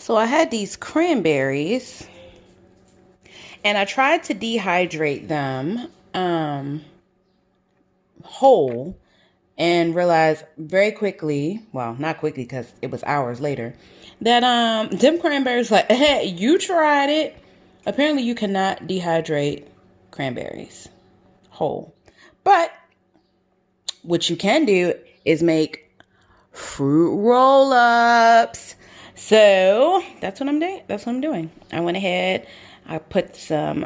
So I had these cranberries and I tried to dehydrate them whole and realized very quickly, well, not quickly because it was hours later, that them cranberries, like, hey, you tried it. Apparently you cannot dehydrate cranberries whole. But what you can do is make fruit roll-ups. So that's what I'm doing. I went ahead, I put some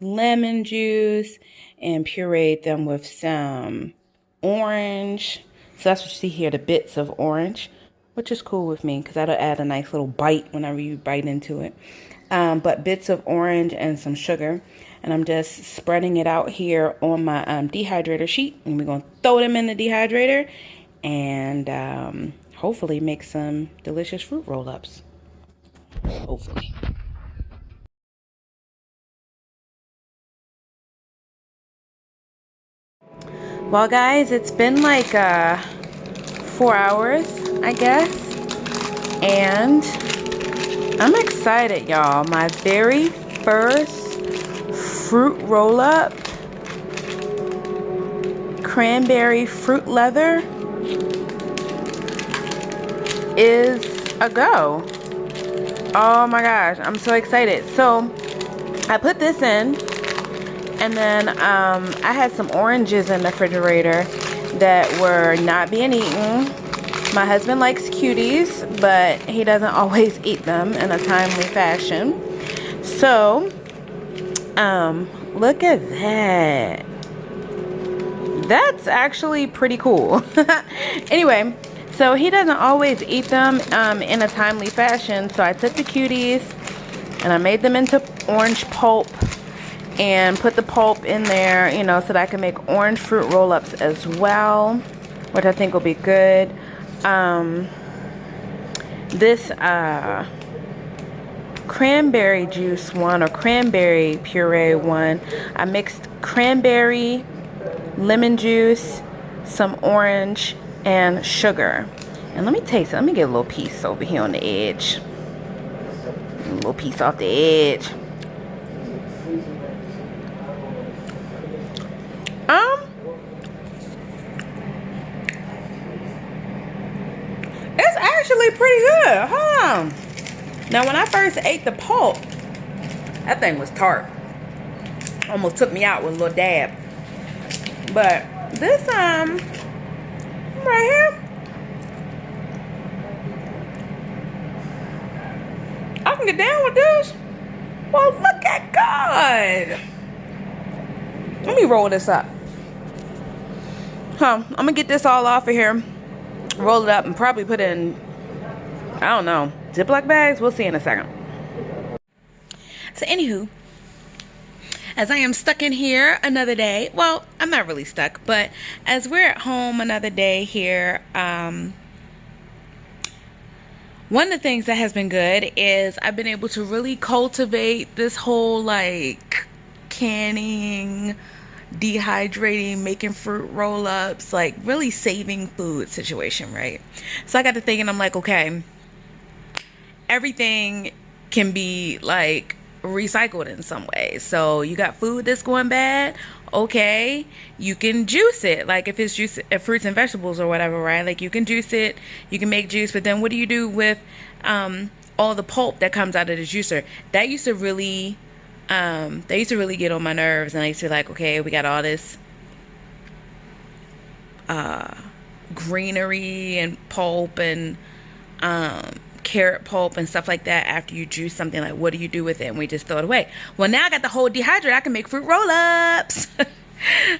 lemon juice and pureed them with some orange. So that's what you see here, the bits of orange, which is cool with me because that'll add a nice little bite whenever you bite into it. But bits of orange and some sugar. And I'm just spreading it out here on my dehydrator sheet. And we're going to throw them in the dehydrator and hopefully make some delicious fruit roll-ups. Hopefully. Well, guys, it's been like 4 hours, I guess. And I'm excited, y'all. My very first fruit roll-up, cranberry fruit leather, is a go. Oh my gosh, I'm so excited. So I put this in, and then I had some oranges in the refrigerator that were not being eaten. My husband likes cuties, but he doesn't always eat them in a timely fashion. So look at that. That's actually pretty cool. Anyway, so he doesn't always eat them in a timely fashion. So I took the cuties and I made them into orange pulp and put the pulp in there, you know, so that I can make orange fruit roll-ups as well, which I think will be good. This cranberry juice one, or cranberry puree one, I mixed cranberry, lemon juice, some orange, and sugar. And let me taste it. Let me get a little piece over here on the edge. A little piece off the edge. It's actually pretty good. Hold on. Now, when I first ate the pulp, that thing was tart. Almost took me out with a little dab. But this right here, I can get down with this. Well, look at God. Let me roll this up. I'm gonna get this all off of here, roll it up, and probably put it in, I don't know, Ziploc bags. We'll see in a second. So anywho, as I am stuck in here another day, well, I'm not really stuck, but as we're at home another day here, one of the things that has been good is I've been able to really cultivate this whole like canning, dehydrating, making fruit roll-ups, like really saving food situation, right? So I got to thinking, I'm like, okay, everything can be like recycled in some way. So you got food that's going bad, okay, you can juice it. Like if it's juice, fruits and vegetables or whatever, right? Like you can juice it, you can make juice, but then what do you do with all the pulp that comes out of the juicer? That used to really get on my nerves, and I used to be like, okay, we got all this greenery and pulp and carrot pulp and stuff like that. After you juice something, like what do you do with it? And we just throw it away. Well, now I got the whole dehydrator. I can make fruit roll-ups.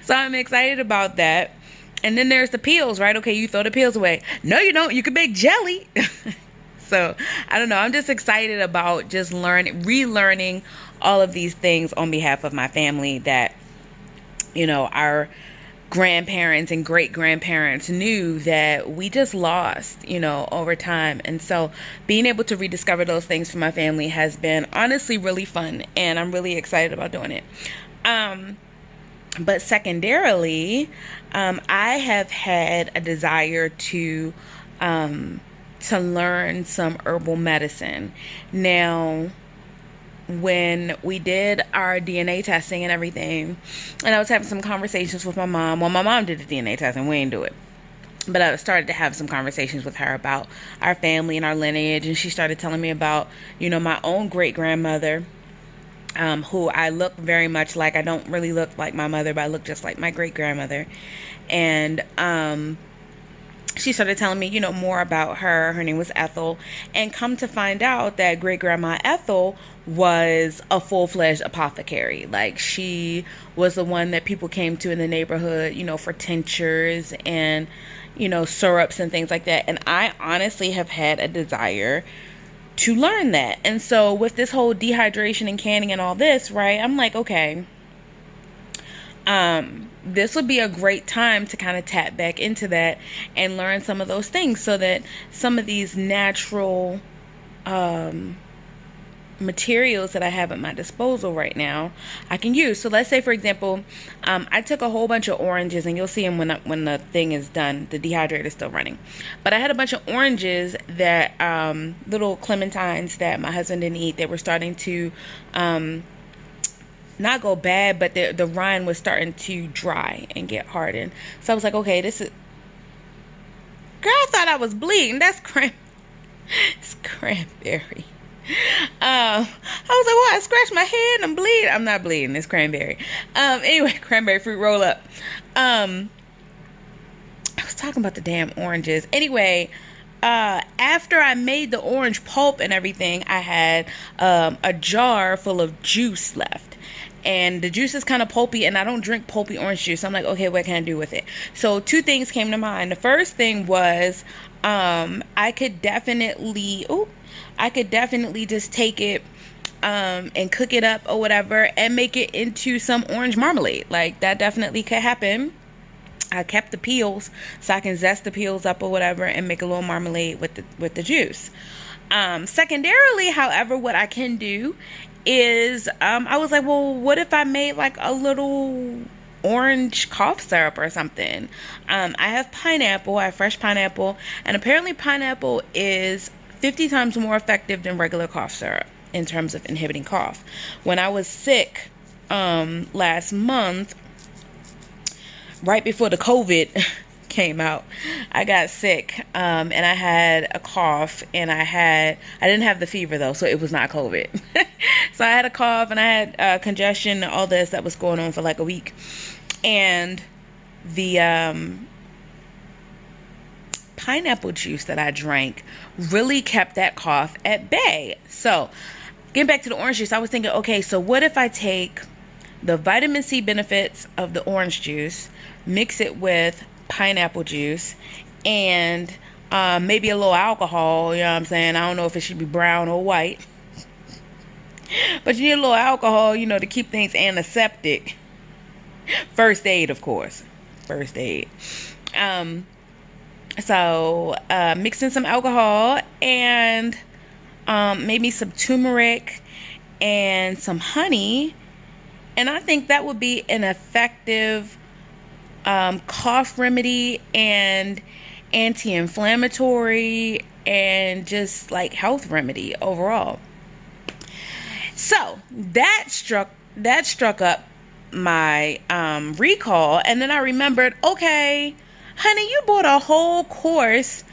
So I'm excited about that. And then there's the peels, right? Okay, you throw the peels away. No, you don't. You can make jelly. So I don't know. I'm just excited about just relearning all of these things on behalf of my family that, you know, our grandparents and great grandparents knew that we just lost, you know, over time. And so being able to rediscover those things for my family has been honestly really fun, and I'm really excited about doing it. But secondarily, I have had a desire to to learn some herbal medicine. Now, when we did our DNA testing and everything, and I was having some conversations with my mom. Well, my mom did the DNA testing, we didn't do it. But I started to have some conversations with her about our family and our lineage. And she started telling me about, my own great-grandmother, who I look very much like. I don't really look like my mother, but I look just like my great-grandmother. And she started telling me, more about her. Her name was Ethel. And come to find out that great-grandma Ethel was a full-fledged apothecary. Like, she was the one that people came to in the neighborhood, for tinctures and, syrups and things like that. And I honestly have had a desire to learn that. And so with this whole dehydration and canning and all this, right, I'm like, okay, this would be a great time to kind of tap back into that and learn some of those things so that some of these natural materials that I have at my disposal right now I can use. So let's say, for example, I took a whole bunch of oranges, and you'll see them when the thing is done. The dehydrator is still running, but I had a bunch of oranges that little clementines that my husband didn't eat. They were starting to not go bad, but the rind was starting to dry and get hardened. So I was like, okay, this is, girl, I thought I was bleeding. That's it's cranberry. I was like, well, I scratched my head and I'm bleeding. I'm not bleeding, it's cranberry. Anyway, cranberry fruit roll up. I was talking about the damn oranges. Anyway, after I made the orange pulp and everything, I had a jar full of juice left. And the juice is kind of pulpy, and I don't drink pulpy orange juice. So I'm like, okay, what can I do with it? So two things came to mind. The first thing was I could definitely just take it and cook it up or whatever and make it into some orange marmalade. Like, that definitely could happen. I kept the peels so I can zest the peels up or whatever and make a little marmalade with the juice. Secondarily, however, what I can do is I was like, well, what if I made like a little orange cough syrup or something? I have pineapple. I have fresh pineapple, and apparently pineapple is 50 times more effective than regular cough syrup in terms of inhibiting cough. When I was sick last month, right before the COVID came out, I got sick and I had a cough, and I didn't have the fever though, so it was not COVID. So I had a cough and I had congestion and all this that was going on for like a week, and the pineapple juice that I drank really kept that cough at bay. So getting back to the orange juice, I was thinking, okay, so what if I take the vitamin C benefits of the orange juice, mix it with pineapple juice, and maybe a little alcohol, you know what I'm saying? I don't know if it should be brown or white, but you need a little alcohol, to keep things antiseptic. First aid, of course. First aid. So mix in some alcohol and maybe some turmeric and some honey, and I think that would be an effective cough remedy and anti-inflammatory and just like health remedy overall. So that struck up my recall, and then I remembered, okay, honey, you bought a whole course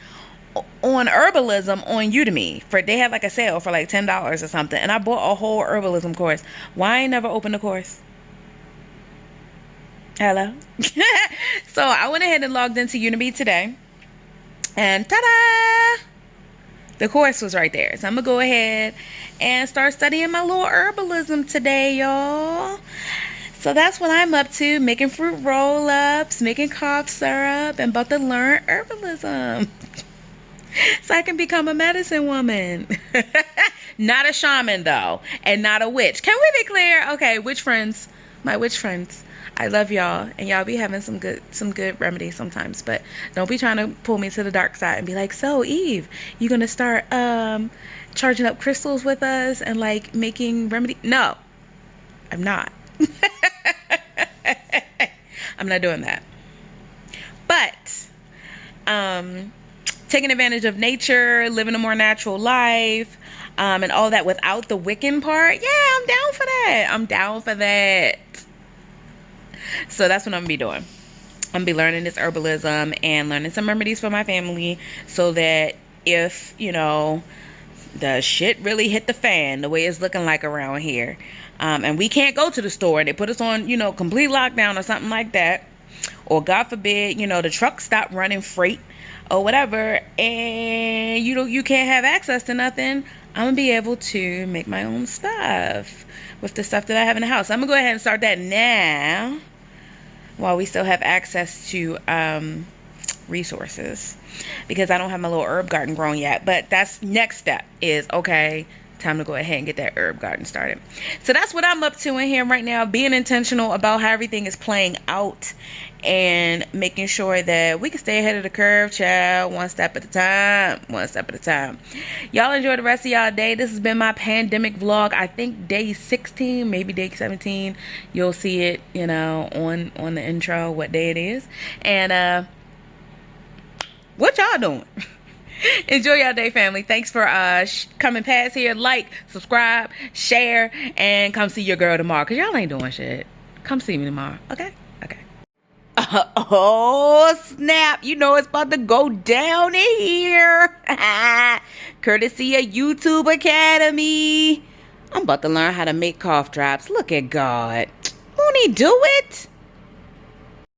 on herbalism on Udemy. They had like a sale for like $10 or something, and I bought a whole herbalism course. Why I never opened the course? Hello? So I went ahead and logged into Udemy today, and ta-da! The course was right there. So I'm going to go ahead and start studying my little herbalism today, y'all. So that's what I'm up to, making fruit roll-ups, making cough syrup, and about to learn herbalism. So I can become a medicine woman. Not a shaman, though, and not a witch. Can we be clear? Okay, witch friends, my witch friends, I love y'all, and y'all be having some good remedies sometimes, but don't be trying to pull me to the dark side and be like, so Eve, you gonna start charging up crystals with us and like making remedy? No, I'm not. I'm not doing that. But taking advantage of nature, living a more natural life, and all that without the Wiccan part. Yeah, I'm down for that. I'm down for that. So that's what I'm gonna be doing. I'm gonna be learning this herbalism and learning some remedies for my family, so that if, you know, the shit really hit the fan the way it's looking like around here, and we can't go to the store and they put us on, you know, complete lockdown or something like that, or God forbid, you know, the truck stop running freight or whatever, and you can't have access to nothing, I'm gonna be able to make my own stuff with the stuff that I have in the house. I'm gonna go ahead and start that now while we still have access to resources, because I don't have my little herb garden grown yet. But that's next step, is okay, time to go ahead and get that herb garden started. So that's what I'm up to in here right now, being intentional about how everything is playing out and making sure that we can stay ahead of the curve, child, one step at a time. Y'all enjoy the rest of y'all day. This has been my pandemic vlog. I think day 16, maybe day 17. You'll see it, you know, on the intro what day it is. And what y'all doing? Enjoy y'all day, family. Thanks for coming past here. Like, subscribe, share, and come see your girl tomorrow, because y'all ain't doing shit. Come see me tomorrow, okay? Okay. Oh, snap. You know it's about to go down in here. Courtesy of YouTube Academy. I'm about to learn how to make cough drops. Look at God. Won't he do it?